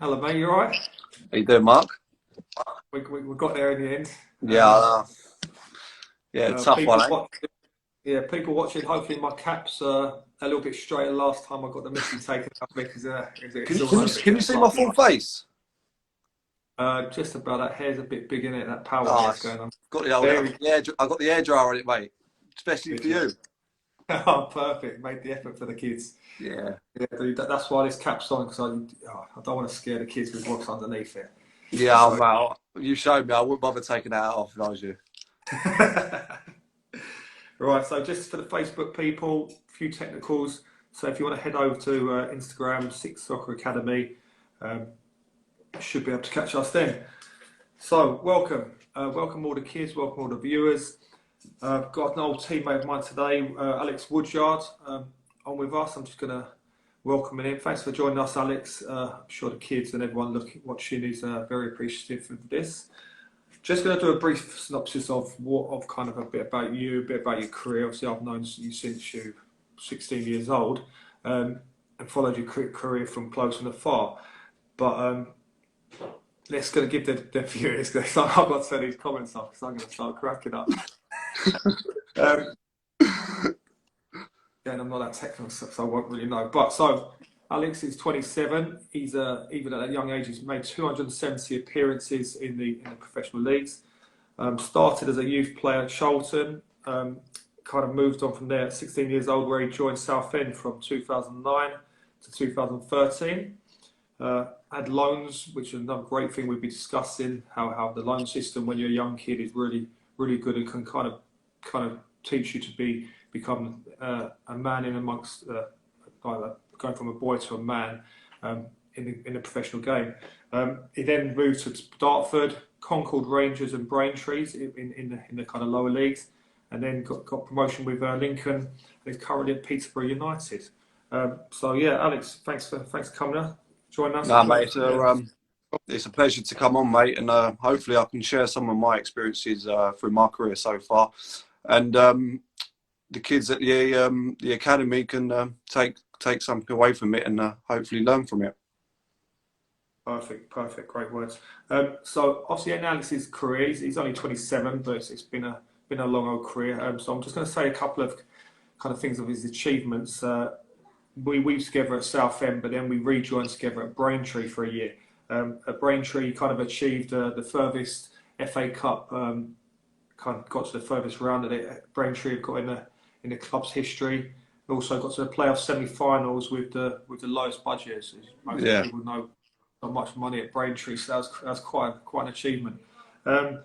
Hello, mate. You all right? How you doing, Mark? We got there in the end. Yeah, Um, yeah, tough one, people eh? watch, yeah, people watching. Hopefully, my cap's a little bit straighter. Last time I got the mickey taken out of me because Can it's you all can you over can again. you see my But full face? just about that hair's a bit big in it. That power Ah, hair's going on. I Very got the air dryer on it, mate. Especially good, for yeah. you. Oh, perfect. Made the effort for the kids. Yeah, Yeah, dude, that's why this cap's on because I don't want to scare the kids with what's underneath it. yeah, So. you showed me. I wouldn't bother taking that off if I was you. Right, so just for the Facebook people, a few technicals. So if you want to head over to Instagram, 6occer Academy, um, you should be able to catch us then. So welcome, welcome all the kids, welcome all the viewers. I've got an old teammate of mine today, Alex Woodyard, on with us. I'm just going to welcome him in. Thanks for joining us, Alex. I'm sure the kids and everyone watching is very appreciative of this. Just going to do a brief synopsis of kind of a bit about you, a bit about your career. Obviously, I've known you since you were 16 years old, and followed your career from close and afar. But let's going to give the viewers. I've got to turn these comments off because I'm going to start cracking up. Um, yeah, and I'm not that technical, so I won't really know. But so Alex is 27. He's even at a young age, he's made 270 appearances in the professional leagues. Started as a youth player at Charlton, kind of moved on from there at 16 years old, where he joined Southend from 2009 to 2013. Had loans, which is another great thing we'll be discussing, how the loan system when you're a young kid is really good and can kind of teach you to become a man in amongst going from a boy to a man in the professional game. He then moved to Dartford, Concord Rangers and Braintrees in the kind of lower leagues, and then got promotion with Lincoln, and is currently at Peterborough United. So yeah, Alex, thanks for coming out, joining us. Nah, I've got mate, it's a pleasure to come on, mate, and hopefully I can share some of my experiences through my career so far, and the kids at the academy can take something away from it and hopefully learn from it. perfect, great words. So obviously in Alex's career, he's only 27, but it's been a long old career. So I'm just going to say a couple of kind of things of his achievements. We used together at Southend, but then we rejoined together at Braintree for a year. At Braintree, kind of achieved the furthest FA Cup, kind of got to the furthest round that Braintree have got in the club's history. Also got to the playoff semi-finals with the lowest budget, as most Yeah, people know. Not much money at Braintree, so that was quite an achievement. Um,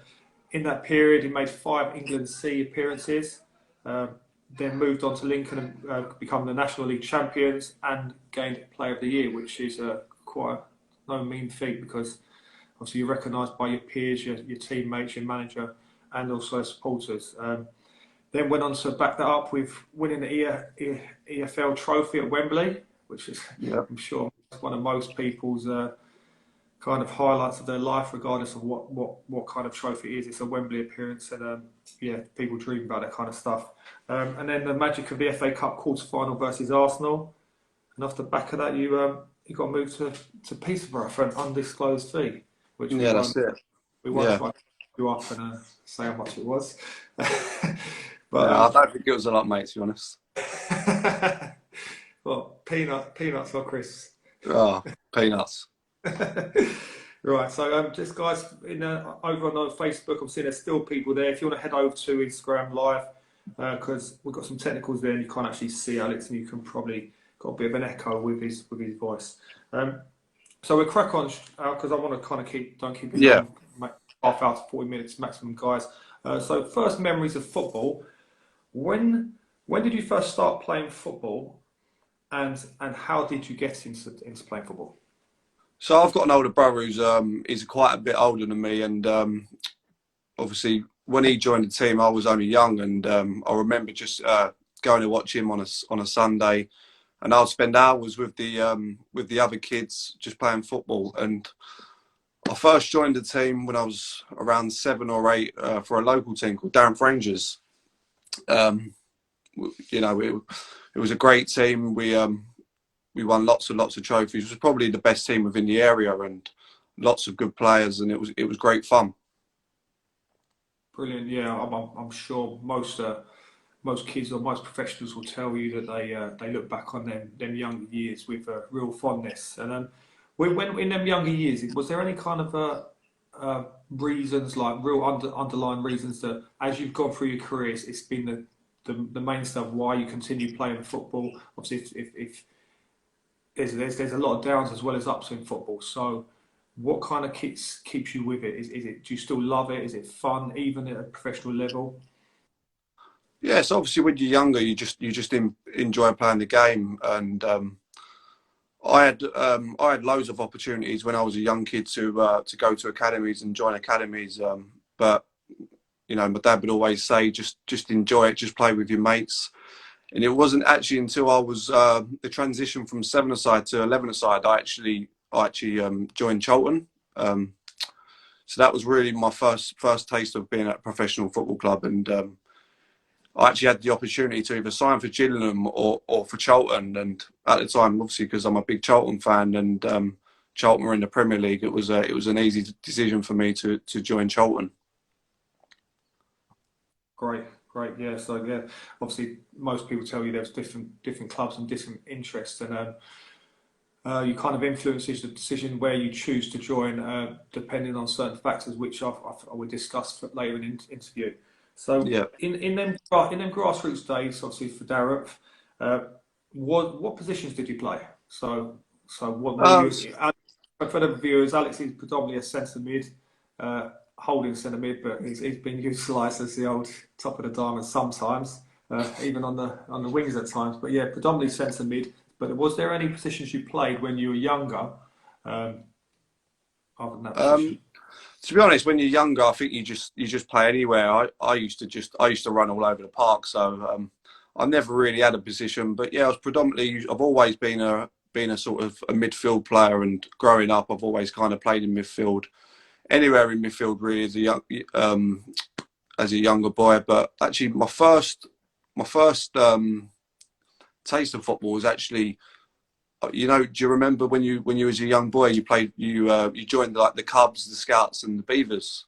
in that period, he made 5 England C appearances. Um, then moved on to Lincoln and become the National League champions and gained Player of the Year, which is quite no mean feat because obviously you're recognised by your peers, your teammates, your manager, and also supporters. Then went on to back that up with winning the EFL trophy at Wembley, which is, yeah, I'm sure, one of most people's kind of highlights of their life, regardless of what kind of trophy it is. It's a Wembley appearance, and yeah, people dream about that kind of stuff. And then the magic of the FA Cup quarter final versus Arsenal, and off the back of that, you got moved to Peterborough for an undisclosed fee, which yeah, that's it. we won't Yeah, try to you up and say how much it was. no, But I don't think it was a lot, mate. To be honest. well, peanuts or crisps. Oh, peanuts. Right, so just guys, over on Facebook, I'm seeing there's still people there. If you want to head over to Instagram Live, because we've got some technicals there, and you can't actually see Alex, and you can probably got a bit of an echo with his voice. So we'll crack on because I want to kind of don't keep it Yeah. long, half hour to 40 minutes maximum, guys. So first memories of football. When did you first start playing football, and how did you get into playing football? So I've got an older brother who's he's quite a bit older than me, and obviously when he joined the team, I was only young, and I remember just going to watch him on a Sunday, and I'd spend hours with the other kids just playing football. And I first joined the team when I was around 7 or 8 for a local team called Darren Rangers. Um, you know, it was a great team. we won lots and lots of trophies. It was probably the best team within the area, and lots of good players, and it was great fun. Brilliant. Yeah, I'm sure most kids or most professionals will tell you that they look back on them younger years with real fondness. And when in them younger years, was there any kind of reasons, like real underlying reasons, that as you've gone through your career, it's been the main stuff why you continue playing football? Obviously, if there's a lot of downs as well as ups in football. So, what kind of keeps you with it? Is it, do you still love it? Is it fun, even at a professional level? Yeah, so obviously when you're younger, you just enjoy playing the game, and I had loads of opportunities when I was a young kid to go to academies and join academies, but you know, my dad would always say, just enjoy it, just play with your mates. And it wasn't actually until I was the transition from 7-a-side to 11-a-side, I actually joined Charlton. So that was really my first taste of being at a professional football club, and I actually had the opportunity to either sign for Gillingham or for Charlton. And at the time, obviously, because I'm a big Charlton fan, and Charlton were in the Premier League, it was an easy decision for me to join Charlton. Great, great. Yeah. So yeah, obviously most people tell you there's different clubs and different interests, and you kind of influences the decision where you choose to join, depending on certain factors, which I will discuss later in the interview. So Yeah. in them grassroots days, obviously for Darren, uh, what positions did you play? So what were Uh, you? For the viewers, Alex is predominantly a centre mid, holding centre mid, but he's been utilised as the old top of the diamond sometimes, even on the wings at times. But yeah, predominantly centre mid. But was there any positions you played when you were younger, um, other than that um, position? to be honest, when you're younger, I think you just play anywhere. I used to run all over the park, so I never really had a position. But yeah, I've always been a sort of a midfield player, and growing up, I've always kind of played in midfield, anywhere in midfield really as a younger boy. But actually, my first taste of football was actually, you know, do you remember when you was a young boy, you joined like the Cubs, the Scouts, and the Beavers?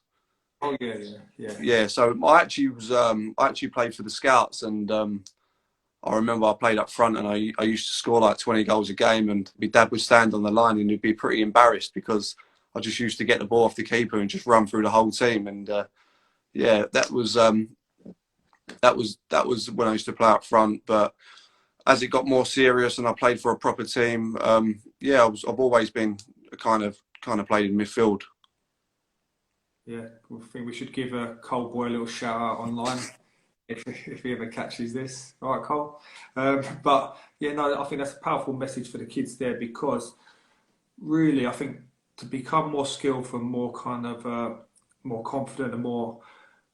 Oh yeah, yeah, yeah. Yeah, so I actually played for the Scouts, and I remember I played up front, and I used to score like 20 goals a game, and my dad would stand on the line and he'd be pretty embarrassed because I just used to get the ball off the keeper and just run through the whole team. And yeah, that was when I used to play up front. But as it got more serious and I played for a proper team, yeah, I've always been kind of played in midfield. Yeah, I think we should give a Cold Boy a little shout out online if he ever catches this. All right, Cole. But yeah, no, I think that's a powerful message for the kids there, because really, I think to become more skillful and more kind of more confident and more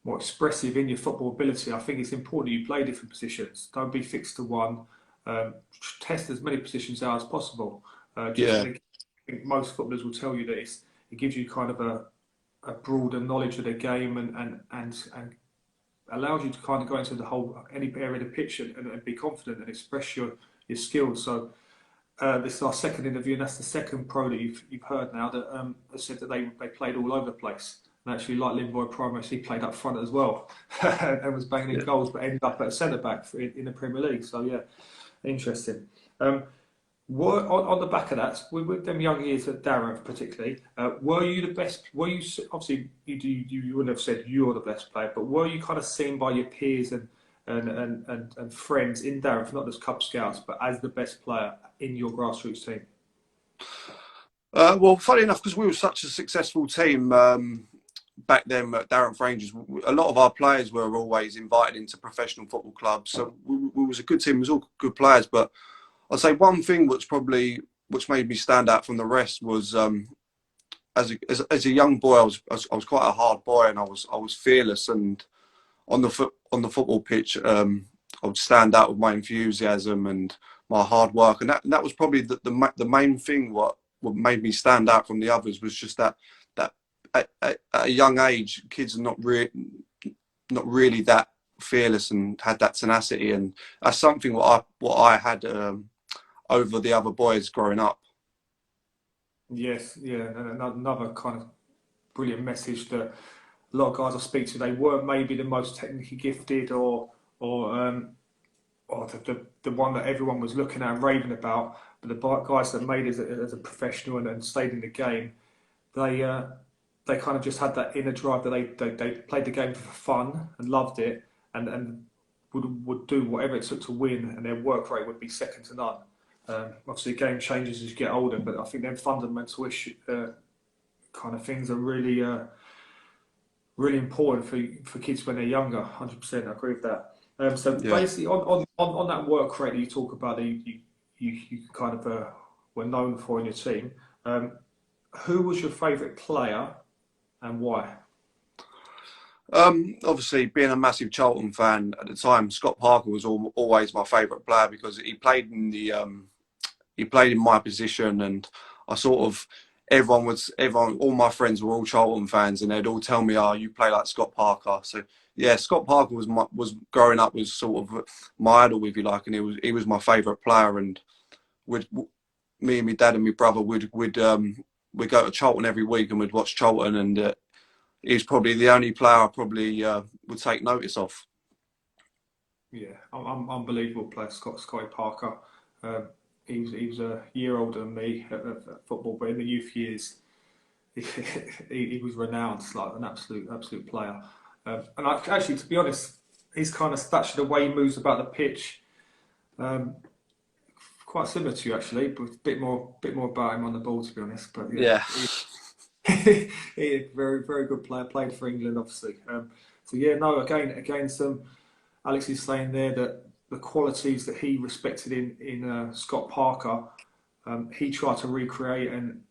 expressive in your football ability, I think it's important that you play different positions. Don't be fixed to one. Um, Test as many positions out as possible. Just Yeah, think, I think most footballers will tell you that it gives you kind of a broader knowledge of the game, and allows you to kind of go into the whole any area of the pitch, and be confident and express your skills. So this is our second interview, and that's the second pro that you've heard now that has said that they played all over the place. And actually, like Linvoy Primus, he played up front as well and was banging in yeah. goals, but ended up at centre back in the Premier League. So yeah, interesting. Um, on the back of that, with them young years at Darren particularly, were you the best? Were you obviously you wouldn't have said you're the best player, but were you kind of seen by your peers and friends in Darren, not as Cub Scouts, but as the best player in your grassroots team? Well, funny enough, because we were such a successful team back then at Darren Rangers, a lot of our players were always invited into professional football clubs. So we was a good team. We was all good players. But I'd say one thing which made me stand out from the rest was as a young boy, I was quite a hard boy, and I was fearless. And on the football pitch, I would stand out with my enthusiasm and my hard work, and that was probably the main thing. What made me stand out from the others was just that at a young age, kids are not really that fearless and had that tenacity, and that's something what I had. over the other boys growing up. Yes, yeah, and another kind of brilliant message that a lot of guys I speak to, they weren't maybe the most technically gifted or the one that everyone was looking at and raving about, but the guys that made it as a professional and stayed in the game, they kind of just had that inner drive that they played the game for fun and loved it, and would do whatever it took to win, and their work rate would be second to none. Obviously, the game changes as you get older, but I think them fundamental issue kind of things are really really important for kids when they're younger. 100%, I agree with that. So Yeah. basically, on that work rate that you talk about, that you kind of were known for in your team. Who was your favourite player and why? Obviously, being a massive Charlton fan at the time, Scott Parker was always my favourite player because he played in my position, and I sort of all my friends were all Charlton fans, and they'd all tell me, "Oh, you play like Scott Parker." So yeah, Scott Parker was growing up was sort of my idol, if you like, and he was my favourite player. And me and my dad and my brother would we'd go to Charlton every week and we'd watch Charlton, and he's probably the only player I probably would take notice of. Yeah, unbelievable player, Scotty Parker. He was a year older than me at football, but in the youth years, he was renowned, like an absolute player. And actually, to be honest, his kind of stature, the way he moves about the pitch, quite similar to you actually, but a bit more about him on the ball, to be honest. But yeah, he very good player. Played for England, obviously. So yeah, no, again, some Alex is saying there that the qualities that he respected in Scott Parker, he tried to recreate. And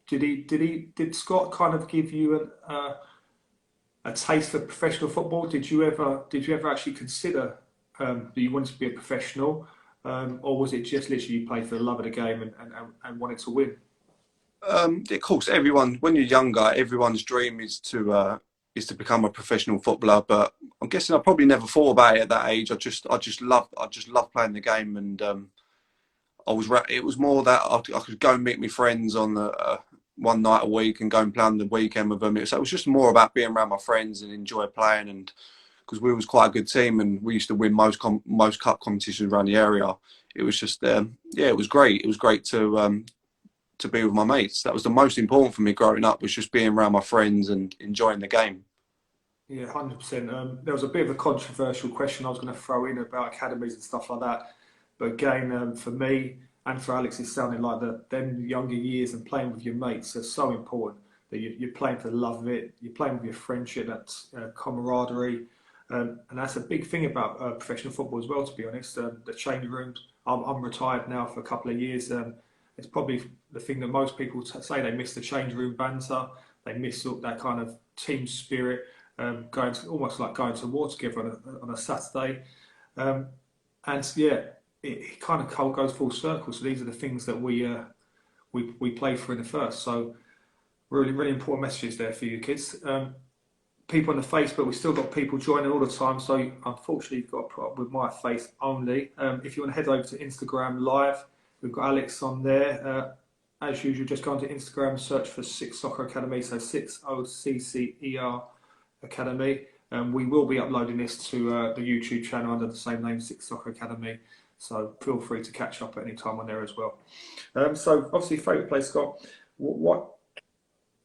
did Scott kind of give you a taste for professional football? Did you ever actually consider that you wanted to be a professional, or was it just literally you played for the love of the game and wanted to win? Of course, when you're younger, everyone's dream is to become a professional footballer. But I'm guessing I probably never thought about it at that age. I just loved playing the game, and it was more that I could go and meet my friends on the one night a week and go and play on the weekend with them. So it was just more about being around my friends and enjoy playing, and because we was quite a good team and we used to win most cup competitions around the area. It was just it was great. It was great to be with my mates. That was the most important for me growing up, was just being around my friends and enjoying the game. Yeah, 100%. There was a bit of a controversial question I was going to throw in about academies and stuff like that. But again, for me and for Alex, it's sounding like them younger years and playing with your mates are so important. That you're playing for the love of it. You're playing with your friendship, that's camaraderie. And that's a big thing about professional football as well, to be honest. The change rooms. I'm retired now for a couple of years. It's probably the thing that most people say they miss, the change room banter. They miss that kind of team spirit, almost like going to war together on a Saturday. And yeah, it kind of goes full circle. So these are the things that we play for in the first. So really, really important messages there for you kids. People on the Facebook, we've still got people joining all the time. So unfortunately, you've got to put up with my face only. If you want to head over to Instagram Live, we've got Alex on there. As usual, just go onto Instagram, search for 6occer Academy, so 6occer Academy. We will be uploading this to the YouTube channel under the same name, 6occer Academy. So feel free to catch up at any time on there as well. So obviously, favourite play, Scott.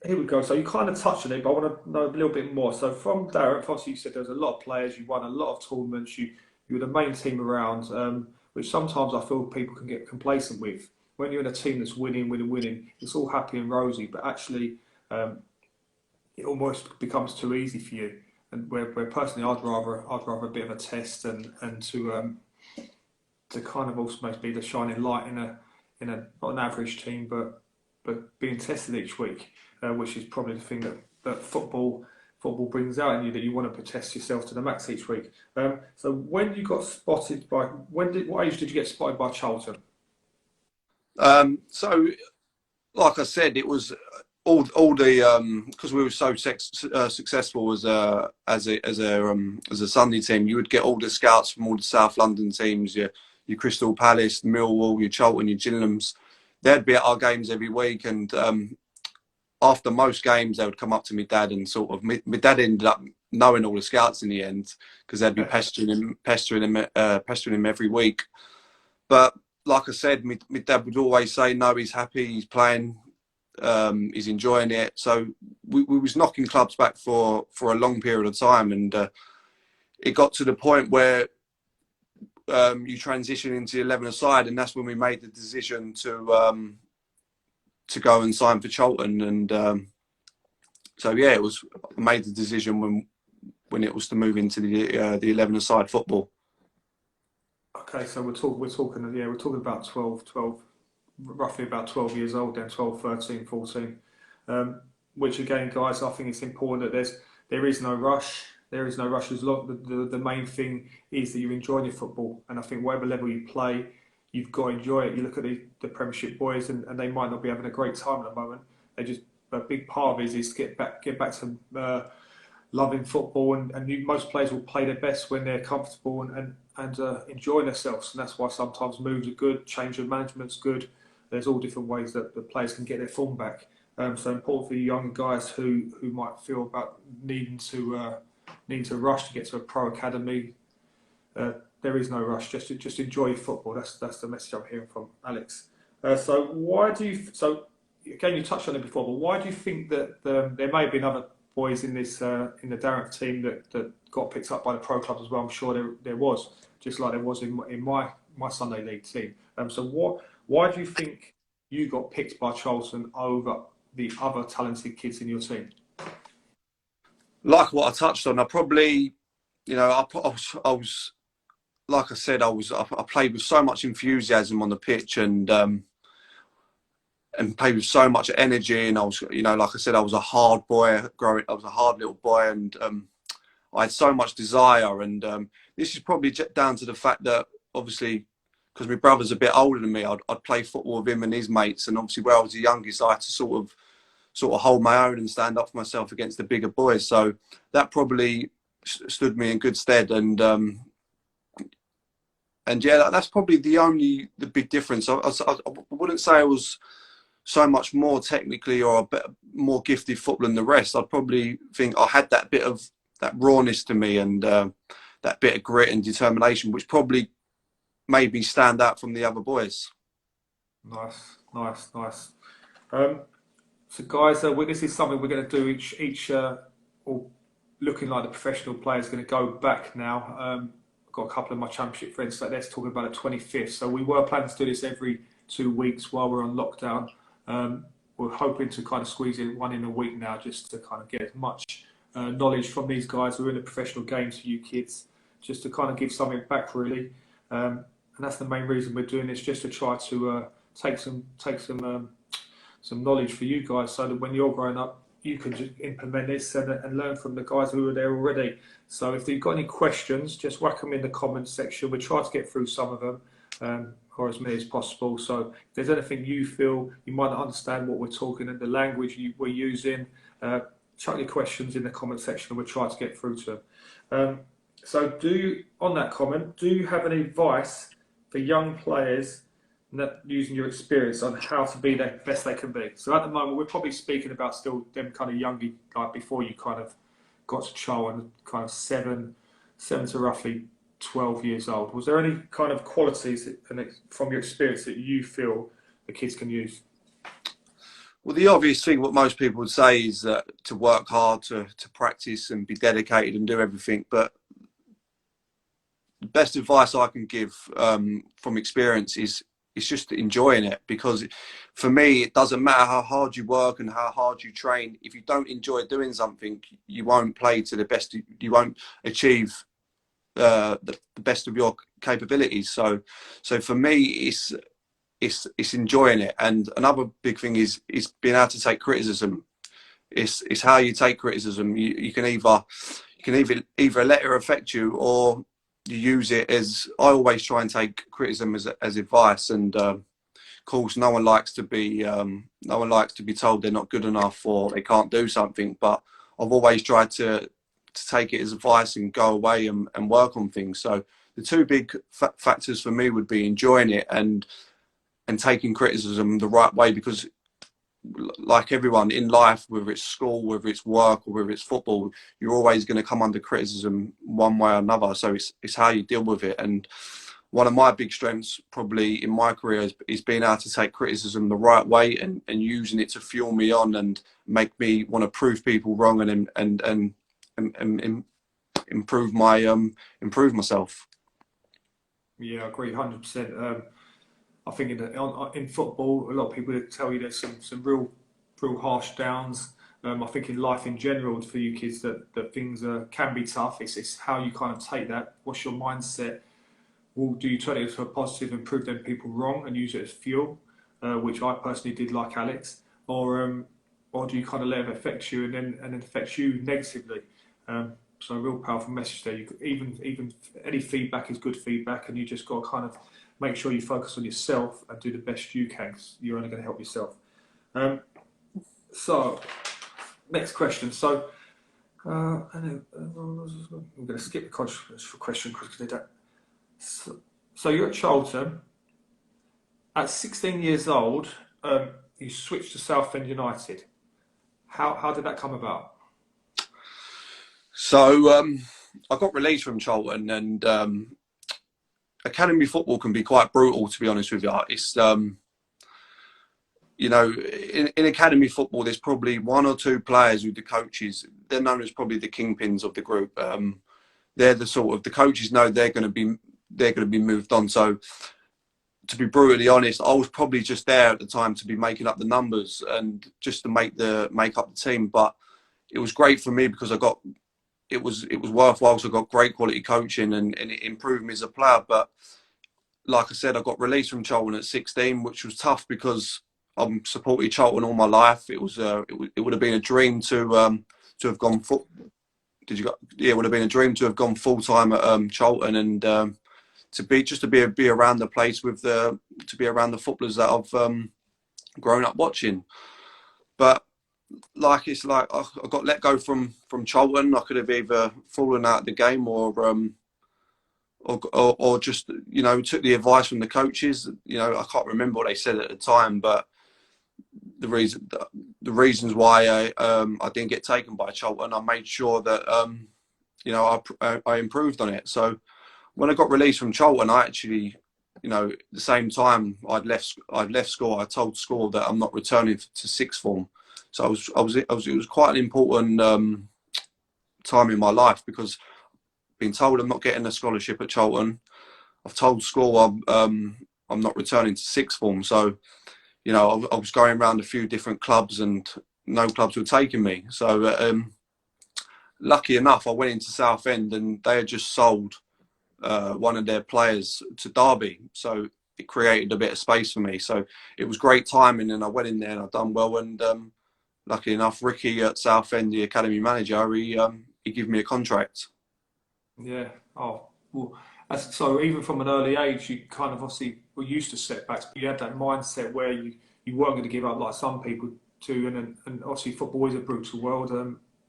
Here we go. So you kind of touched on it, but I want to know a little bit more. So from Darren, obviously you said there was a lot of players. You won a lot of tournaments. You were the main team around, which sometimes I feel people can get complacent with. When you're in a team that's winning, it's all happy and rosy, but actually it almost becomes too easy for you. And where personally I'd rather a bit of a test and to kind of also be the shining light in a not an average team, but being tested each week, which is probably the thing that football brings out in you, that you want to test yourself to the max each week. So when you got spotted by, what age did you get spotted by Charlton? So, like I said, it was all the because we were so successful as a Sunday team. You would get all the scouts from all the South London teams, your your Crystal Palace, Millwall, your Charlton, your Gillinghams. They'd be at our games every week, and after most games, they would come up to my dad and sort of my dad ended up knowing all the scouts in the end because they'd be pestering him every week. But like I said, my dad would always say, "No, he's happy, he's playing, he's enjoying it." So we was knocking clubs back for a long period of time, and it got to the point where you transition into 11-a-side, and that's when we made the decision to go and sign for Charlton. And so yeah, I made the decision when it was to move into the 11-a-side football. Okay, so we're talking about 12, roughly about 12 years old then, 12, 13, 14. Which again, guys, I think it's important that there is no rush. There is no rush. As long the main thing is that you're enjoying your football, and I think whatever level you play, you've got to enjoy it. You look at the Premiership boys, and they might not be having a great time at the moment. A big part of it is get back to loving football, and most players will play their best when they're comfortable and enjoying themselves, and that's why sometimes moves are good, change of management's good. There's all different ways that the players can get their form back. So important for you young guys who might feel about needing to rush to get to a pro academy. There is no rush. Just enjoy football. That's the message I'm hearing from Alex. So again, you touched on it before, but why do you think that there may have been other boys in this in the Darren team that got picked up by the pro clubs as well? I'm sure there was, just like there was in my Sunday League team. So why do you think you got picked by Charlton over the other talented kids in your team? Like what I touched on, I probably, I was like I said, I played with so much enthusiasm on the pitch and played with so much energy, and I was, like I said, I was a hard boy growing. I was a hard little boy, and I had so much desire. And this is probably down to the fact that obviously, because my brother's a bit older than me, I'd play football with him and his mates, and obviously where I was the youngest, I had to sort of hold my own and stand up for myself against the bigger boys. So that probably stood me in good stead. And yeah, that's probably the big difference. I wouldn't say I was so much more technically or a bit more gifted footballer than the rest. I'd probably think I had that bit of that rawness to me and that bit of grit and determination, which probably made me stand out from the other boys. Nice. So guys, this is something we're going to do each or looking like the professional player is going to go back now. I've got a couple of my championship friends, so let's talk about the 25th. So we were planning to do this every 2 weeks while we're on lockdown. We're hoping to kind of squeeze in one in a week now, just to kind of get as much knowledge from these guys who are in the professional games for you kids, just to kind of give something back really. And that's the main reason we're doing this, just to try to take some knowledge for you guys, so that when you're growing up, you can just implement this and learn from the guys who are there already. So if you've got any questions, just whack them in the comments section. We'll try to get through some of them, or as many as possible. So if there's anything you feel you might not understand what we're talking and the language we're using, chuck your questions in the comment section and we'll try to get through to them. So on that comment, do you have any advice for young players that using your experience on how to be the best they can be? So at the moment, we're probably speaking about still them kind of younger, like before you kind of got to Charlton, kind of seven to roughly 12 years old. Was there any kind of qualities from your experience that you feel the kids can use? Well, the obvious thing, what most people would say, is that to work hard, to practice and be dedicated and do everything. But the best advice I can give from experience is just enjoying it, because for me, it doesn't matter how hard you work and how hard you train. If you don't enjoy doing something, you won't play to the best. You won't achieve the best of your capabilities. So for me, it's enjoying it. And another big thing is being able to take criticism. It's how you take criticism. You can either let it affect you, or you use it as, I always try and take criticism as advice. And of course, no one likes to be told they're not good enough or they can't do something. But I've always tried to take it as advice and go away and work on things. So the two big factors for me would be enjoying it and taking criticism the right way, because like everyone in life, whether it's school, whether it's work, or whether it's football, you're always going to come under criticism one way or another. So it's how you deal with it. And one of my big strengths probably in my career is being able to take criticism the right way and using it to fuel me on and make me want to prove people wrong and improve myself. Yeah, I agree 100%. I think in football, a lot of people tell you there's some real harsh downs. I think in life in general, for you kids, that things can be tough. It's how you kind of take that. What's your mindset? Do you turn it into a positive and prove them people wrong and use it as fuel, which I personally did like Alex, or do you kind of let it affect you and then affect you negatively? So a real powerful message there. Even any feedback is good feedback, and you just got to kind of make sure you focus on yourself and do the best you can, because you're only going to help yourself. So, next question. So, I'm going to skip the question because they don't. So you're at Charlton. At 16 years old, you switched to Southend United. How did that come about? So I got released from Charlton, and academy football can be quite brutal, to be honest with you. It's you know, in academy football, there's probably one or two players who the coaches, they're known as probably the kingpins of the group. They're the sort of, the coaches know they're going to be moved on. So to be brutally honest, I was probably just there at the time to be making up the numbers and just to make up the team. But it was great for me because it was worthwhile. So I got great quality coaching and it improved me as a player. But like I said, I got released from Charlton at 16, which was tough because I'm supported Charlton all my life. It would have been a dream to have gone it would have been a dream to have gone full time at Charlton and to be around the place to be around the footballers that I've grown up watching. But it's like I got let go from Charlton. I could have either fallen out of the game or just took the advice from the coaches. I can't remember what they said at the time, but the reasons why I didn't get taken by Charlton, I made sure that I improved on it. So when I got released from Charlton, I actually, the same time I'd left school, I told school that I'm not returning to sixth form. So it was quite an important time in my life because being told I'm not getting a scholarship at Charlton, I've told school I'm not returning to sixth form. So, I was going around a few different clubs and no clubs were taking me. So lucky enough, I went into Southend and they had just sold one of their players to Derby. So it created a bit of space for me. So it was great timing and I went in there and I've done well. And lucky enough, Ricky at Southend, the academy manager, he gave me a contract. Yeah. Oh, well, so even from an early age, you kind of obviously were used to setbacks, but you had that mindset where you weren't going to give up like some people do. And obviously football is a brutal world.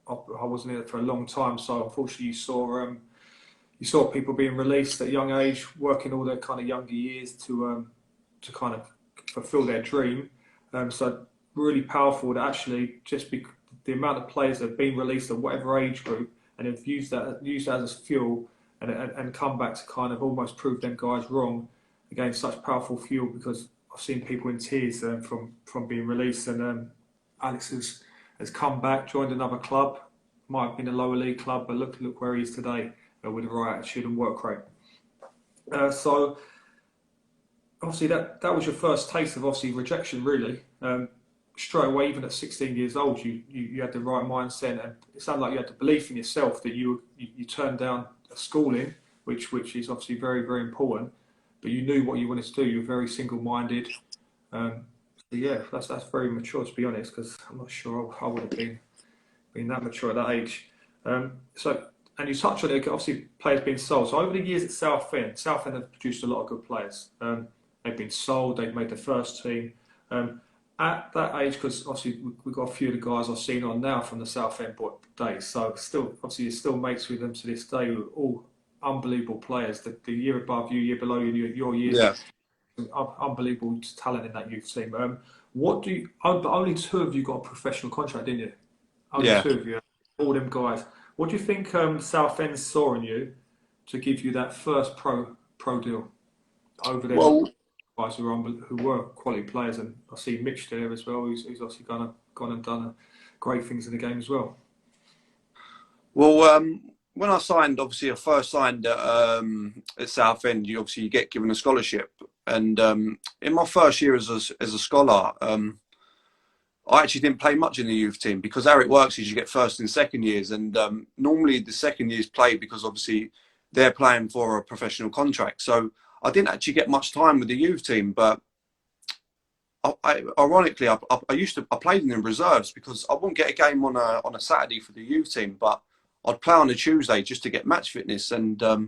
I wasn't in it for a long time, so unfortunately you saw people being released at a young age, working all their kind of younger years to kind of fulfil their dream. So really powerful to actually just be the amount of players that have been released at whatever age group and have used that as fuel and come back to kind of almost prove them guys wrong. Again, such powerful fuel because I've seen people in tears from being released. And Alex has come back, joined another club, might have been a lower league club, but look where he is today with the right attitude and work rate. So obviously that was your first taste of obviously rejection, really. Straight away, even at 16 years old, you had the right mindset, and it sounded like you had the belief in yourself that you turned down a schooling, which is obviously very, very important. But you knew what you wanted to do. You were very single-minded. So yeah, that's very mature, to be honest, because I'm not sure I would have been that mature at that age. And you touched on it, obviously players being sold. So over the years at Southend have produced a lot of good players. They've been sold, they've made the first team. At that age, because obviously we've got a few of the guys I've seen on now from the Southend days. So still, obviously you're still mates with them to this day, who are all unbelievable players. The year above you, year below you, your years, Yeah, unbelievable talent in that youth team. What do you? Only two of you got a professional contract, didn't you? Only yeah. two of you. All them guys. What do you think Southend saw in you to give you that first pro deal over them Well, guys who were quality players? And I see Mitch there as well, who's obviously gone and done great things in the game as well. well, when I signed, obviously, I first signed at Southend. You get given a scholarship, and in my first year as a scholar, I actually didn't play much in the youth team because how it works is you get first and second years, and normally the second years play because obviously they're playing for a professional contract. So I didn't actually get much time with the youth team, but ironically, I played in the reserves because I wouldn't get a game on a Saturday for the youth team, but I'd play on a Tuesday just to get match fitness. And I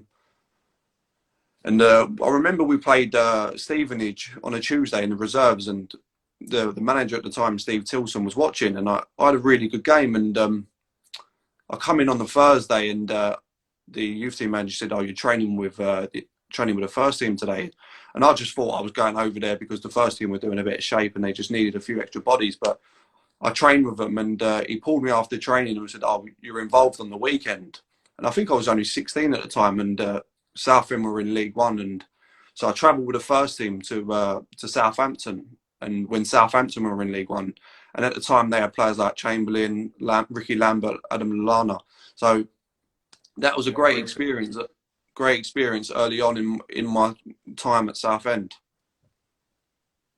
remember we played Stevenage on a Tuesday in the reserves, and the manager at the time, Steve Tilson, was watching, and I had a really good game. And I come in on the Thursday, and the youth team manager said, "Oh, you're training with the first team today." And I just thought I was going over there because the first team were doing a bit of shape and they just needed a few extra bodies. But I trained with them, and he pulled me after training and said, "Oh, you're involved on the weekend." And I think I was only 16 at the time, and Southend were in League One, and so I travelled with the first team to Southampton. And when Southampton were in League One, and at the time they had players like Chamberlain, Ricky Lambert, Adam Lallana. So that was a great experience. Great experience early on in my time at Southend.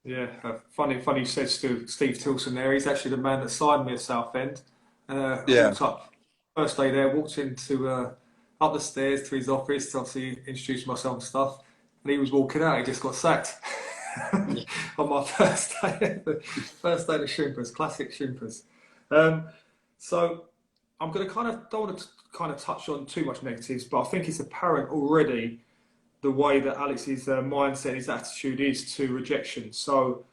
Yeah, funny you said Steve Tilson there. He's actually the man that signed me at Southend. I Yeah, walked up, first day there, walked into up the stairs to his office to obviously introduce myself and stuff. And he was walking out, he just got sacked on my first day. First day of the Shrimpers, classic Shrimpers. So I'm going to don't want to kind of touch on too much negatives, but I think it's apparent already the way that Alex's mindset, his attitude is to rejection. So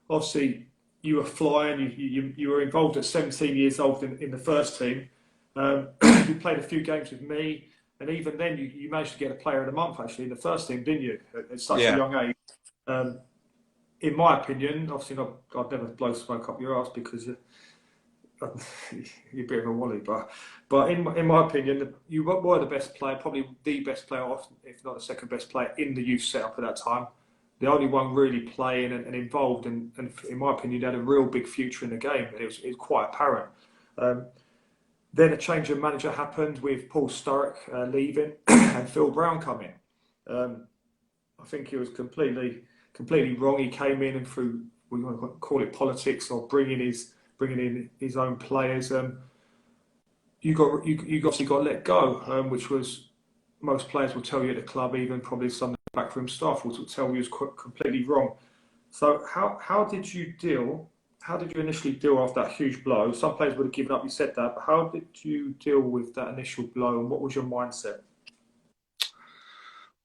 obviously you were flying, you were involved at 17 years old in the first team. You played a few games with me, and even then you managed to get a player of the month actually in the first team, didn't you? At such a yeah. young age. Um, in my opinion, obviously not, I'd never blow smoke up your ass because you're a bit of a wally, but in my opinion, you were the best player, probably the best player, if not the second best player in the youth setup at that time. The only one really playing and involved, and in my opinion, had a real big future in the game, and it was quite apparent. Then a change of manager happened with Paul Sturrock leaving and Phil Brown coming. I think he was completely wrong. He came in and through, we want to call it politics or bringing in his own players. You obviously got let go, which was most players will tell you at the club, even probably some of the backroom staff will tell you is completely wrong. So how did you deal? How did you initially deal after that huge blow? Some players would have given up. You said that, but how did you deal with that initial blow, and what was your mindset?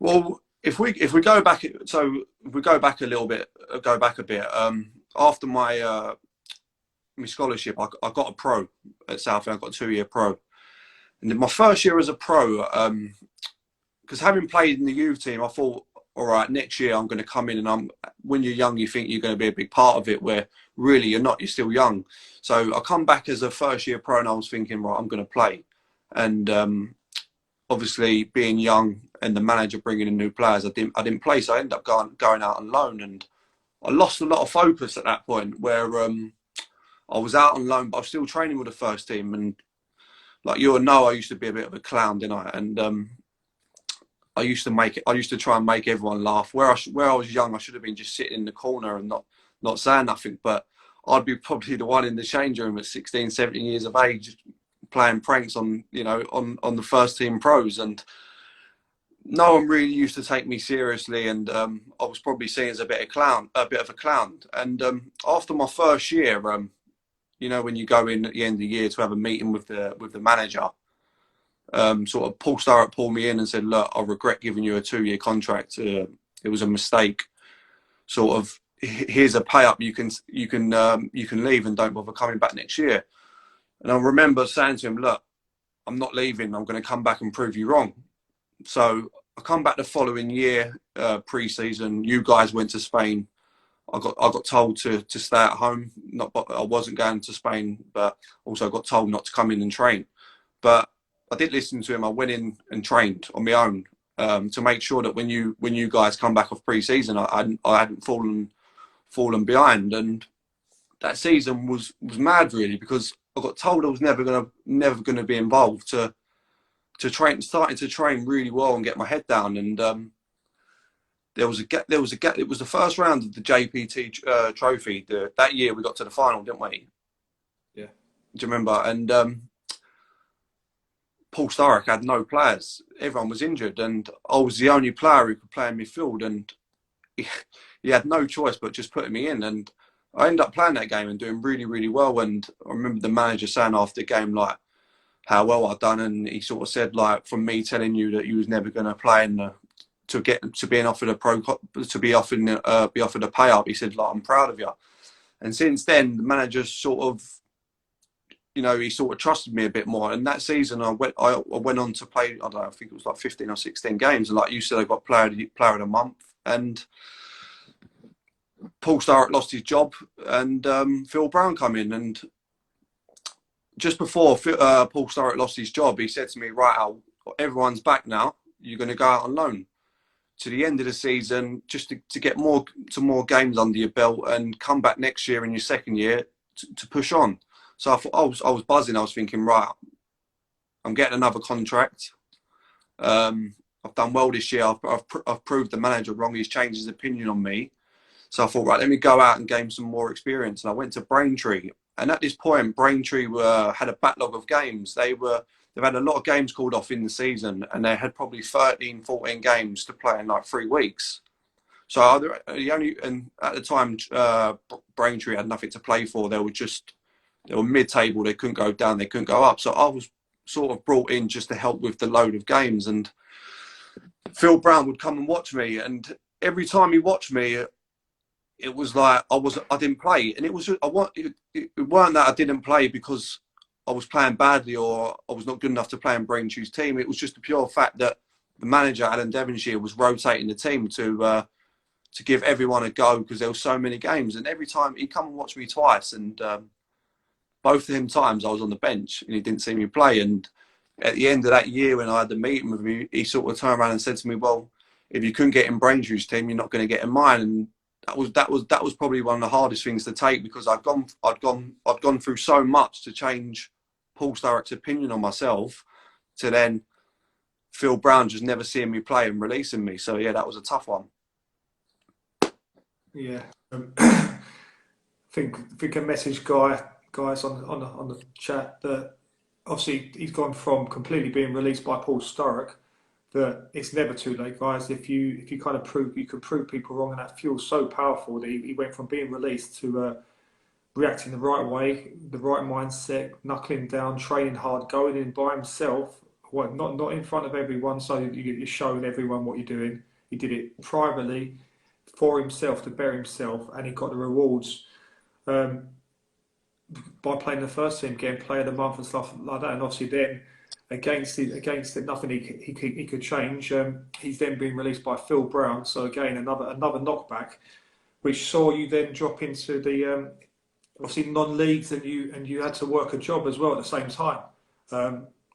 Well, if we go back, so if we go back a little bit, go back a bit. After my scholarship, I got a pro at Southend. I got a 2-year pro, and in my first year as a pro, because having played in the youth team, I thought, all right, next year I'm going to come in, and when you're young, you think you're going to be a big part of it, where really you're not. You're still young. So I come back as a first year pro, and I was thinking, right, I'm going to play, and obviously being young and the manager bringing in new players, I didn't play, so I ended up going out on loan, and I lost a lot of focus at that point, where I was out on loan, but I was still training with the first team, and like you all know, I used to be a bit of a clown, didn't I? And I used to try and make everyone laugh. Where I was young, I should have been just sitting in the corner and not saying nothing. But I'd be probably the one in the change room at 16, 17 years of age, playing pranks on on the first team pros, and no one really used to take me seriously. And I was probably seen as a bit of a clown. And after my first year, when you go in at the end of the year to have a meeting with the manager. Sort of Paul Sturrock pulled me in and said, "Look, I regret giving you a 2-year contract. It was a mistake. Sort of, here's a pay up. You can leave and don't bother coming back next year." And I remember saying to him, "Look, I'm not leaving. I'm going to come back and prove you wrong." So I come back the following year, pre-season. You guys went to Spain. I got told to stay at home. Not, I wasn't going to Spain, but also got told not to come in and train. But I did listen to him. I went in and trained on my own, to make sure that when you guys come back off pre-season, I hadn't fallen behind. And that season was mad, really, because I got told I was never gonna be involved to train, starting to train really well and get my head down. And there was a gap. It was the first round of the JPT trophy. That year we got to the final, didn't we? Yeah. Do you remember? And Paul Sturrock had no players. Everyone was injured, and I was the only player who could play in midfield. And he had no choice but just putting me in. And I ended up playing that game and doing really, really well. And I remember the manager saying after the game, like, how well I'd done, and he sort of said, like, from me telling you that you was never going to play in the, to being offered be offered a pay up, he said, like, I'm proud of you. And since then, the manager sort of, he sort of trusted me a bit more. And that season, I went on to play, I don't know, I think it was like 15 or 16 games. And like you said, I got player of the month. And Paul Sturrock lost his job, and Phil Brown come in. And just before Paul Sturrock lost his job, he said to me, right, Al, everyone's back now. You're going to go out on loan to the end of the season, just to get more games under your belt and come back next year in your second year to push on. So I thought, I was buzzing. I was thinking, right, I'm getting another contract. I've done well this year. I've proved the manager wrong. He's changed his opinion on me. So I thought, right, let me go out and gain some more experience. And I went to Braintree. And at this point, Braintree had a backlog of games. They've had a lot of games called off in the season, and they had probably 13, 14 games to play in like 3 weeks. So and at the time, Braintree had nothing to play for. They were mid-table. They couldn't go down. They couldn't go up. So I was sort of brought in just to help with the load of games. And Phil Brown would come and watch me, and every time he watched me, it was like I didn't play, and it weren't that I didn't play because I was playing badly or I was not good enough to play in Braintree's team. It was just the pure fact that the manager, Alan Devonshire, was rotating the team to give everyone a go because there were so many games. And every time he'd come and watch me twice, and both of them times I was on the bench and he didn't see me play. And at the end of that year, when I had the meeting with him, he sort of turned around and said to me, "Well, if you couldn't get in Braintree's team, you're not going to get in mine." And that was probably one of the hardest things to take, because I'd gone through so much to change Paul Sturrock's opinion on myself, to then Phil Brown just never seeing me play and releasing me. So yeah, that was a tough one. Yeah, I think a message, guys on the chat, that obviously he's gone from completely being released by Paul Sturrock, that it's never too late, guys. If you kind of prove people wrong, and that fuel's so powerful that he went from being released to reacting the right way, the right mindset, knuckling down, training hard, going in by himself, not in front of everyone, so you're showing everyone what you're doing. He did it privately for himself, to better himself, and he got the rewards by playing the first team, getting player of the month and stuff like that. And obviously then, against it, nothing he could change. He's then been released by Phil Brown. So again, another knockback, which saw you then drop into the obviously non-leagues, and you had to work a job as well at the same time.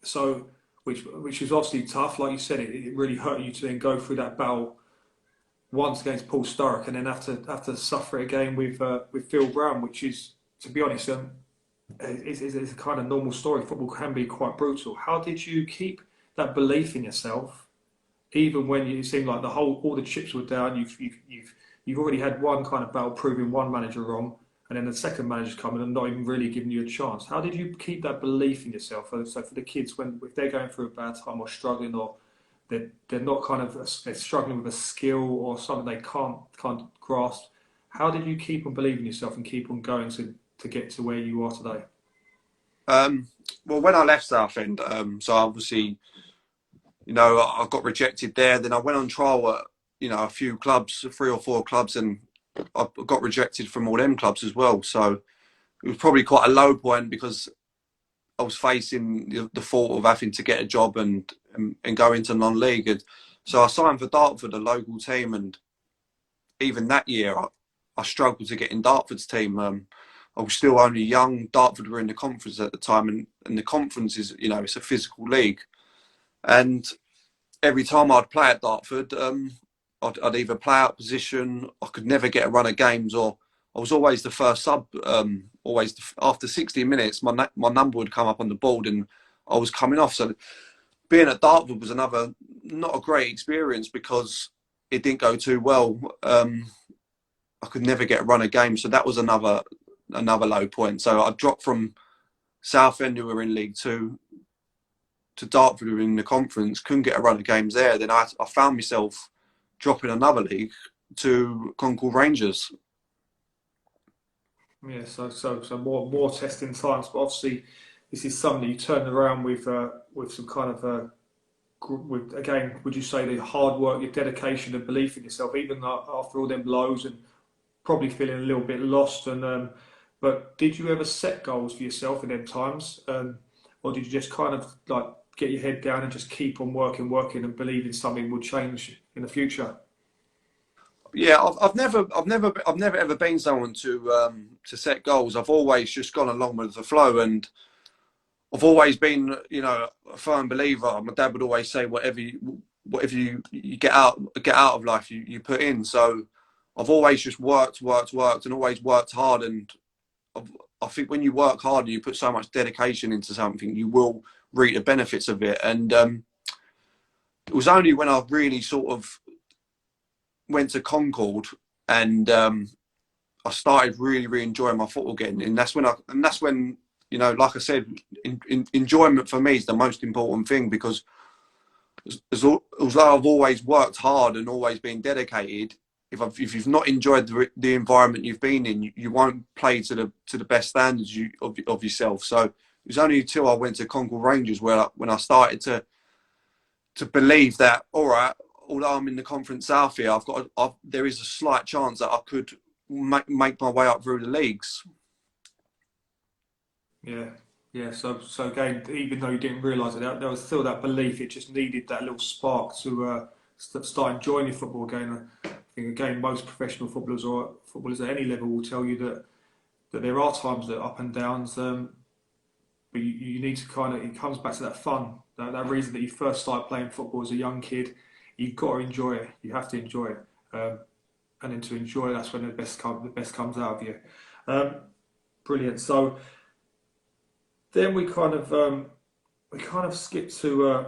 So which was obviously tough, like you said. It really hurt you to then go through that battle once against Paul Sturrock, and then have to suffer it again with Phil Brown, which is, to be honest, is a kind of normal story. Football can be quite brutal. How did you keep that belief in yourself, even when you seemed like all the chips were down? You've already had one kind of battle proving one manager wrong, and then the second manager's coming and not even really giving you a chance. How did you keep that belief in yourself? So for the kids, if they're going through a bad time or struggling, or they're not they're struggling with a skill or something they can't grasp, how did you keep on believing in yourself and keep on going to get to where you are today? Well, when I left Southend, so obviously, I got rejected there. Then I went on trial at, a few clubs, 3 or 4 clubs, and I got rejected from all them clubs as well. So it was probably quite a low point, because I was facing the thought of having to get a job and and go into non-league. And so I signed for Dartford, a local team, and even that year I struggled to get in Dartford's team. I was still only young. Dartford were in the conference at the time, and the conference is, it's a physical league. And every time I'd play at Dartford, I'd either play out position, I could never get a run of games, or I was always the first sub. After 60 minutes, my number would come up on the board and I was coming off. So being at Dartford was another, not a great experience because it didn't go too well. I could never get a run of games, so that was another low point. So I dropped from Southend, who were in League Two, to Dartford, who were in the conference. Couldn't get a run of games there. Then I found myself dropping another league to Concord Rangers. Yeah, so more testing times, but obviously this is something that you turned around with some kind of with, again, would you say the hard work, your dedication and belief in yourself, even after all them blows and probably feeling a little bit lost, and but did you ever set goals for yourself in them times, or did you just kind of like get your head down and just keep on working and believing something would change in the future? Yeah, I've never ever been someone to set goals. I've always just gone along with the flow, and I've always been, a firm believer. My dad would always say, whatever you get out of life, you put in. So I've always just worked, and always worked hard. And I think when you work hard and you put so much dedication into something, you will reap the benefits of it. And it was only when I really sort of went to Concord and I started really enjoying my football again. And that's when like I said, enjoyment for me is the most important thing, because although I've always worked hard and always been dedicated, if you've not enjoyed the environment you've been in, you won't play to the best standards of yourself. So it was only until I went to Concord Rangers when I started to believe that, all right, although I'm in the Conference South here, there is a slight chance that I could make my way up through the leagues. Yeah. So again, even though you didn't realise it, there was still that belief. It just needed that little spark to start enjoying your football again. I think again, most professional footballers or footballers at any level will tell you that there are times that up and downs, but you need to kind of. It comes back to that fun, that reason that you first started playing football as a young kid. You've got to enjoy it. You have to enjoy it, and then to enjoy, that's when the best comes out of you. Um, Brilliant. So then we kind of skip to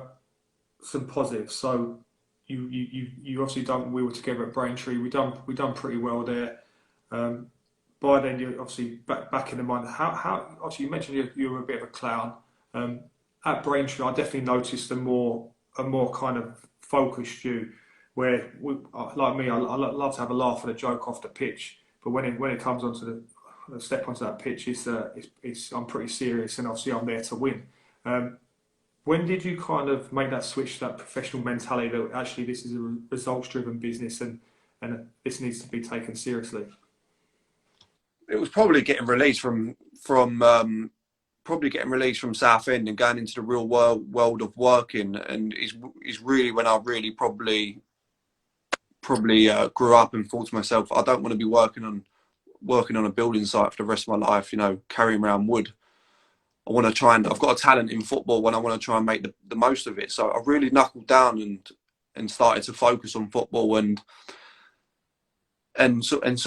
some positives. So you obviously done. We were together at Braintree. We done pretty well there. Um, by then, you're obviously back in the mind. How obviously you mentioned you were a bit of a clown. At Braintree, I definitely noticed a more kind of focused you, where like me, I love to have a laugh and a joke off the pitch. But when it comes onto the step onto that pitch, it's I'm pretty serious, and obviously I'm there to win. Um, when did you kind of make that switch to that professional mentality that actually this is a results-driven business, and this needs to be taken seriously? It was probably getting released from Southend and going into the real world of working, and is really when I really probably grew up and thought to myself, I don't want to be working on a building site for the rest of my life, carrying around wood. I've got a talent in football when I want to try and make the most of it. So I really knuckled down and started to focus on football and sort of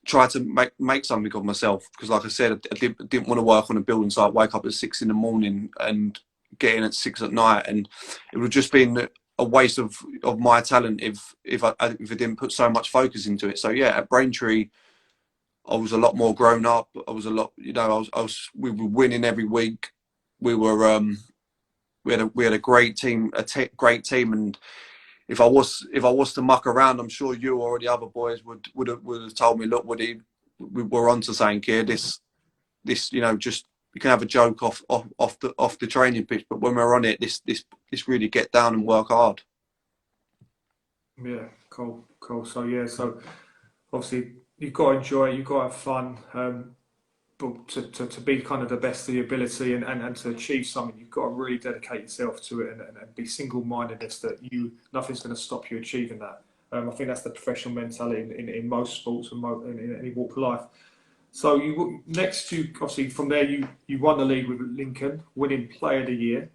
try to make something of myself. Because like I said, I didn't want to work on a building site, wake up at 6 a.m. and get in at 6 p.m. and it would have just been a waste of my talent if I didn't put so much focus into it. So yeah, at Braintree, I was a lot more grown up. I was a lot, we were winning every week. We had a great team, great team. And if I was to muck around, I'm sure you or the other boys would have told me, look, Woody, we're onto something here. This, just you can have a joke off the training pitch, but when we're on it, this really get down and work hard. Yeah, cool. So yeah, so obviously you've got to enjoy it. You've got to have fun. but to be kind of the best of your ability and to achieve something, you've got to really dedicate yourself to it and be single-mindedness that nothing's going to stop you achieving that. I think that's the professional mentality in most sports and in any walk of life. So you obviously from there you won the league with Lincoln, winning Player of the Year.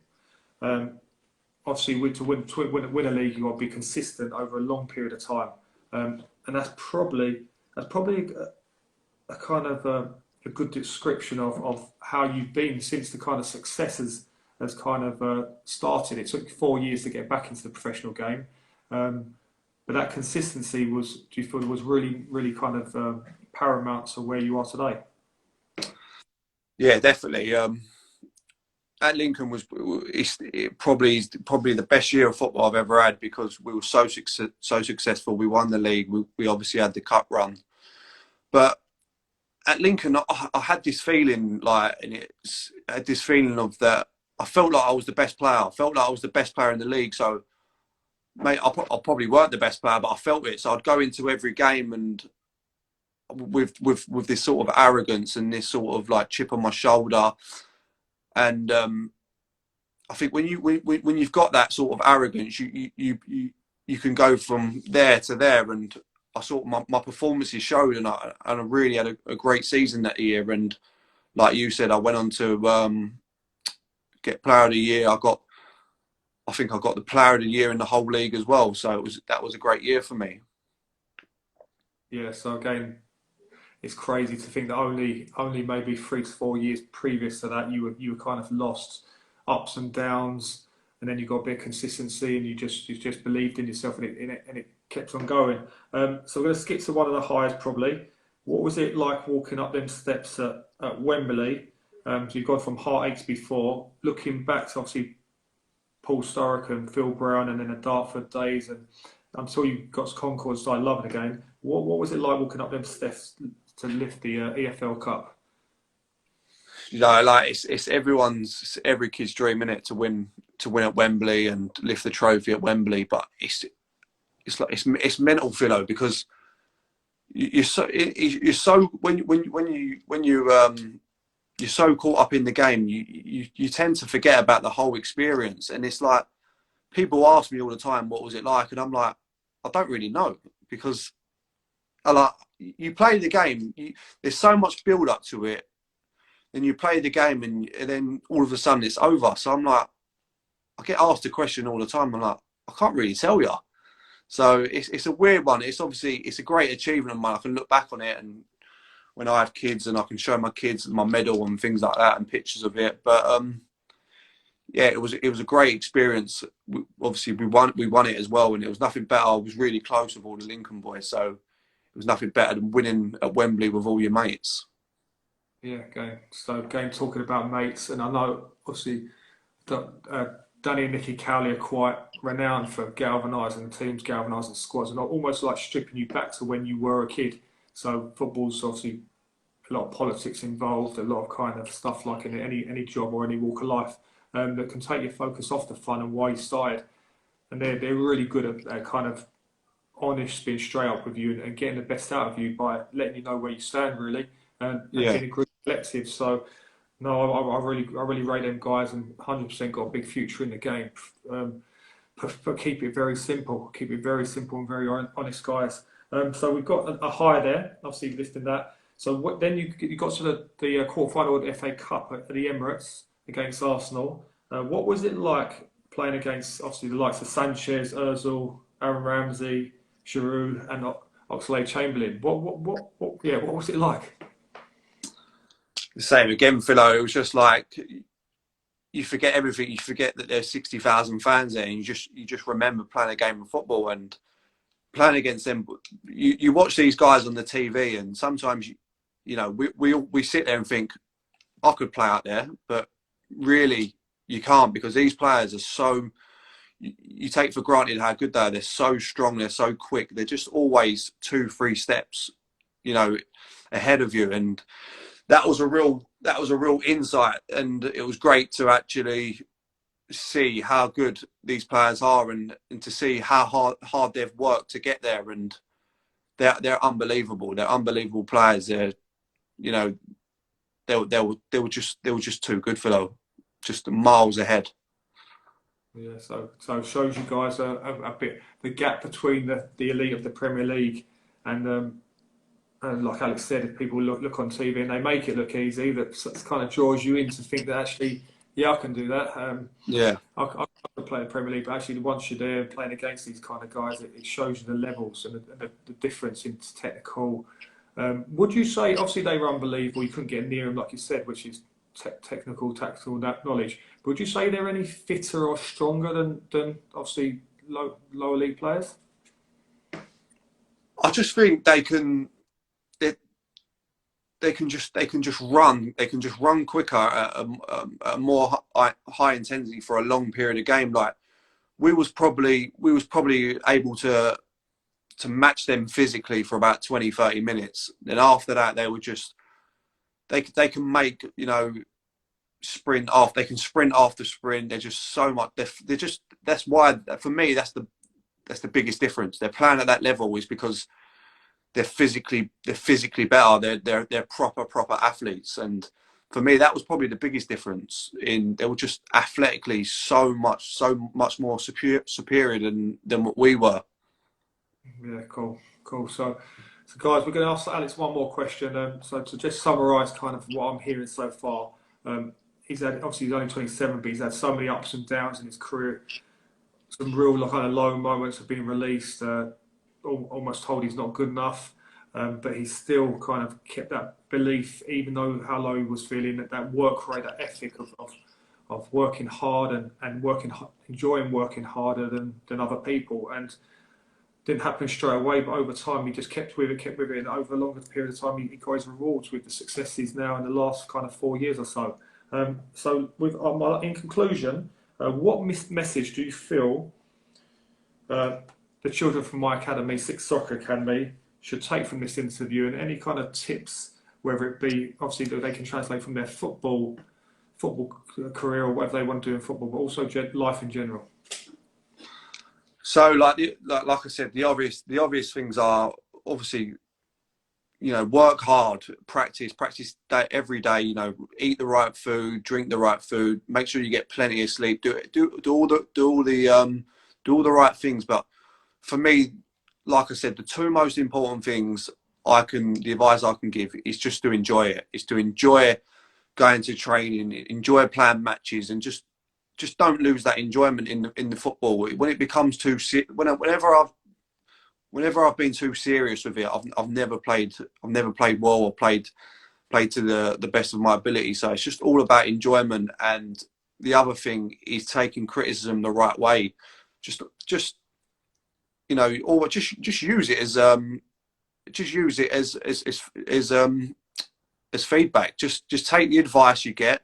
Obviously, to win a league, you got to be consistent over a long period of time, and that's probably a kind of a good description of how you've been since the kind of successes has kind of started. It took 4 years to get back into the professional game, but that consistency do you feel was really kind of paramount to where you are today? Yeah, definitely. At Lincoln was probably the best year of football I've ever had, because we were so successful. We won the league. We obviously had the cup run, but at Lincoln, I had this feeling of that. I felt like I was the best player. I felt like I was the best player in the league. So, mate, I probably weren't the best player, but I felt it. So I'd go into every game and with this sort of arrogance and this sort of like chip on my shoulder. And I think when you've got that sort of arrogance, you can go from there to there. And I saw my performances showed, and I really had a great season that year. And like you said, I went on to get Player of the Year. I think I got the Player of the Year in the whole league as well. So that was a great year for me. Yeah. So again, it's crazy to think that only maybe 3 to 4 years previous to that, you were kind of lost, ups and downs, and then you got a bit of consistency, and you just believed in yourself, and it kept on going. So we're going to skip to one of the highest probably. What was it like walking up them steps at Wembley? So you've gone from heartaches before, looking back to obviously Paul Sturrock and Phil Brown, and then the Dartford days, and I'm sure you got Concord started loving again. What was it like walking up them steps to lift the EFL Cup? You know, like it's every kid's dream, innit, to win at Wembley and lift the trophy at Wembley. But it's mental, Philo, because you're so you're so caught up in the game, you tend to forget about the whole experience. And it's like, people ask me all the time, what was it like? And I'm like, I don't really know, because you play the game, there's so much build up to it. Then you play the game, and then all of a sudden it's over. So I'm like, I get asked a question all the time. I'm like, I can't really tell you. So it's a weird one. It's a great achievement of mine. I can look back on it, and when I have kids, and I can show my kids my medal and things like that and pictures of it. But yeah, it was a great experience. Obviously, we won it as well, and it was nothing better. I was really close with all the Lincoln boys, so it was nothing better than winning at Wembley with all your mates. Yeah, again, talking about mates, and I know obviously Danny and Nicky Cowley are quite renowned for galvanising teams, galvanising squads, and almost like stripping you back to when you were a kid. So football's obviously a lot of politics involved, a lot of kind of stuff like in any job or any walk of life, that can take your focus off the fun and why you started. And they're really good at kind of honest, being straight up with you and getting the best out of you by letting you know where you stand really, and being a group collective. So no, I really rate them guys, and 100% got a big future in the game. But keep it very simple. Keep it very simple and very honest guys. So we've got a high there, obviously lifting that. So then you got to the quarter-final of the FA Cup at the Emirates against Arsenal. What was it like playing against obviously the likes of Sanchez, Ozil, Aaron Ramsey, Giroud, and Oxlade-Chamberlain? What was it like? The same again, Philo. It was just like, you forget everything. You forget that there's 60,000 fans there, and you just remember playing a game of football and playing against them. You watch these guys on the TV, and sometimes we sit there and think, I could play out there, but really you can't, because these players are so. You take for granted how good they are. They're so strong. They're so quick. They're just always 2-3 steps, ahead of you. And that was a real insight. And it was great to actually see how good these players are, and to see how hard they've worked to get there. And they're unbelievable. They're unbelievable players. They're, they were just too good for them, just miles ahead. Yeah, so it shows you guys a bit the gap between the elite of the Premier League and like Alex said, if people look on TV and they make it look easy, that kind of draws you in to think that actually, yeah, I can do that. Yeah, I can play the Premier League, but actually, once you're there playing against these kind of guys, it shows you the levels and the difference in technical. Would you say, obviously, they were unbelievable, you couldn't get near them, like you said, which is technical, tactical knowledge. But would you say they're any fitter or stronger than obviously lower league players? I just think they can just run quicker at a more high intensity for a long period of game. Like we was probably able to match them physically for about 20-30 minutes. Then after that, they were just they can make, sprint off. They can sprint after sprint. They're just so much. They're just, that's why for me that's the biggest difference. They're playing at that level is because they're physically better. They're proper athletes, and for me that was probably the biggest difference. They were just athletically so much more superior than what we were. Yeah, cool. So guys, we're going to ask Alex one more question. So to just summarise kind of what I'm hearing so far, he's only 27, but he's had so many ups and downs in his career. Some real kind of low moments have been released. Almost told he's not good enough, but he's still kind of kept that belief, even though how low he was feeling. That work rate, that ethic of working hard and enjoying working harder than other people, and didn't happen straight away. But over time, he just kept with it, and over a longer period of time, he got his rewards with the successes now in the last kind of 4 years or so. In conclusion, what message do you feel the children from my academy, 6occer Academy, should take from this interview, and any kind of tips, whether it be obviously that they can translate from their football career or whatever they want to do in football, but also life in general? So, like I said, the obvious things are obviously, work hard, practice every day. Eat the right food, drink the right food, make sure you get plenty of sleep. Do all the right things. But for me, like I said, the two most important things the advice I can give is just to enjoy it. It's to enjoy going to training, enjoy playing matches, and just don't lose that enjoyment in the football. When it becomes whenever I've been too serious with it, I've never played well or played to the best of my ability. So it's just all about enjoyment. And the other thing is taking criticism the right way. Just use it as feedback. Just take the advice you get.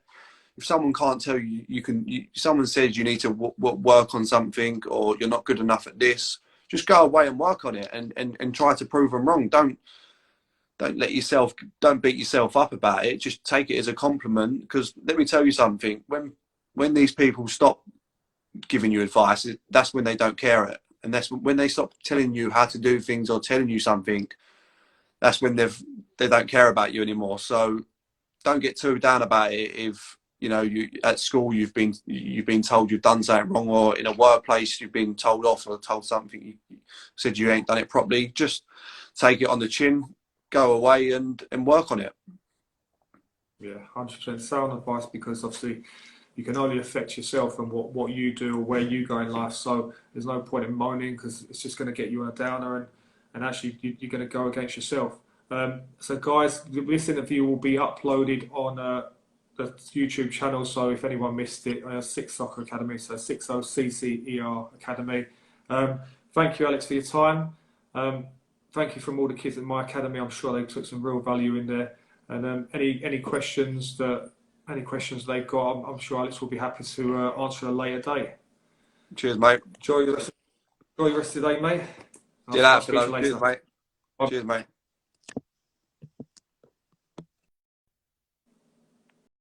If someone can't tell you, someone says you need to work on something, or you're not good enough at this, just go away and work on it and try to prove them wrong. Don't beat yourself up about it. Just take it as a compliment, because let me tell you something, when these people stop giving you advice, that's when they don't care it. And that's when they stop telling you how to do things or telling you something, that's when they don't care about you anymore. So don't get too down about it if you at school you've been told you've done something wrong, or in a workplace you've been told off or told something, you said you ain't done it properly. Just take it on the chin, go away and work on it. Yeah, 100% sound advice, because obviously you can only affect yourself and what you do or where you go in life. So there's no point in moaning, because it's just going to get you on a downer, and actually you're going to go against yourself. So guys, this interview will be uploaded on the YouTube channel. So if anyone missed it, 6occer Academy, so 6occer Academy. Thank you, Alex, for your time. Thank you from all the kids at my academy. I'm sure they took some real value in there. And any questions they've got, I'm sure Alex will be happy to answer at a later date. Cheers, mate. Enjoy the rest of the day, mate. Cheers, mate. Cheers, mate.